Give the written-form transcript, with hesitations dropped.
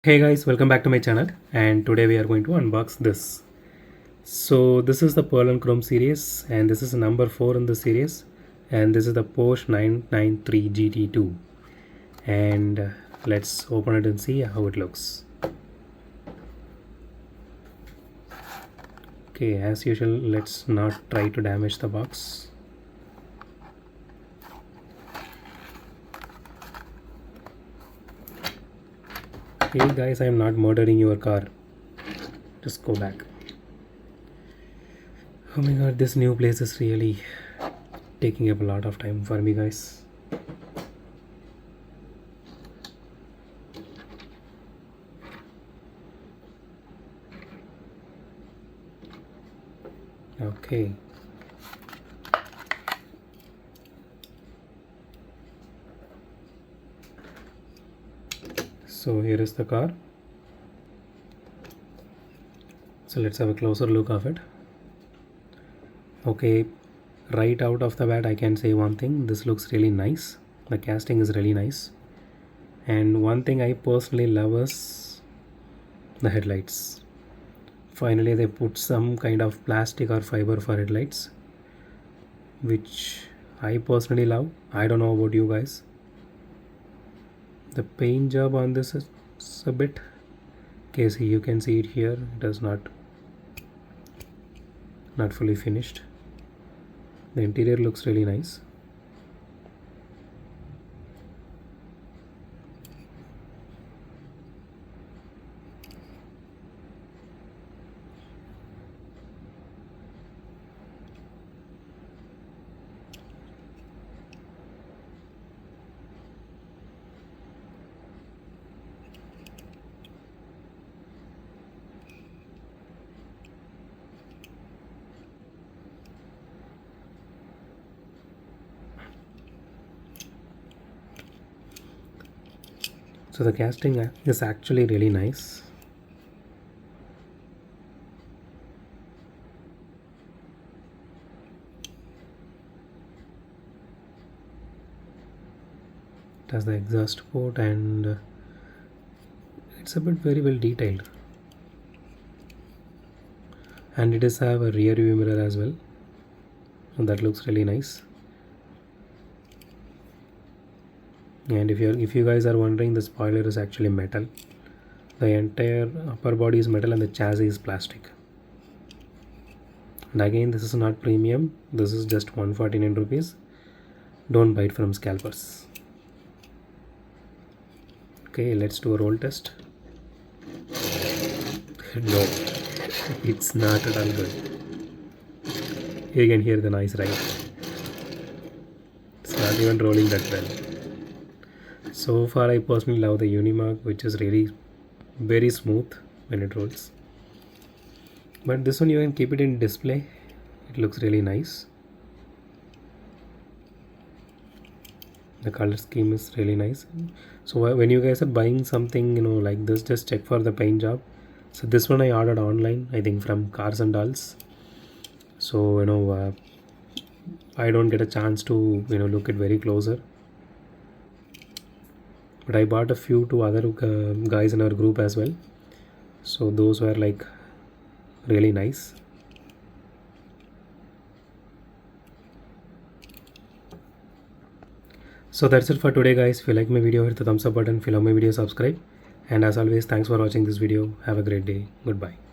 Hey guys, welcome back to my channel, and today we are going to unbox this. So this is the Pearl and Chrome series, and this is number 4 in the series, and this is the Porsche 993 GT2. And let's open it and see how it looks. Okay, as usual, let's not try to damage the box. Hey guys, I am not murdering your car. Just go back. Oh my god, this new place is really taking up a lot of time for me, guys. Okay. So here is the car. So let's have a closer look of it. Okay, right out of the bat I can say one thing, this looks really nice. The casting is really nice, and one thing I personally love is the headlights. Finally they put some kind of plastic or fiber for headlights, which I personally love. I don't know about you guys. The paint job on this is a bit, okay, see, you can see it here, it is not fully finished. The interior looks really nice. So the casting is actually really nice. It has the exhaust port, and it's a bit very well detailed, and it does have a rear view mirror as well, and that looks really nice. And if you guys are wondering, the spoiler is actually metal. The entire upper body is metal and the chassis is plastic. And again, this is not premium, this is just 149 rupees. Don't buy it from scalpers. Okay, let's do a roll test. No, it's not at all good. You can hear the noise, right? It's not even rolling that well. So far I personally love the Unimark, which is really very smooth when it rolls. But this one you can keep it in display. It looks really nice. The color scheme is really nice. So when you guys are buying something, like this, just check for the paint job. So this one I ordered online, I think from Cars and Dolls. So I don't get a chance to look it very closer. But I bought a few to other guys in our group as well. So those were like really nice. So that's it for today, guys. If you like my video, hit the thumbs up button. If you love my video, subscribe. And as always, thanks for watching this video. Have a great day. Goodbye.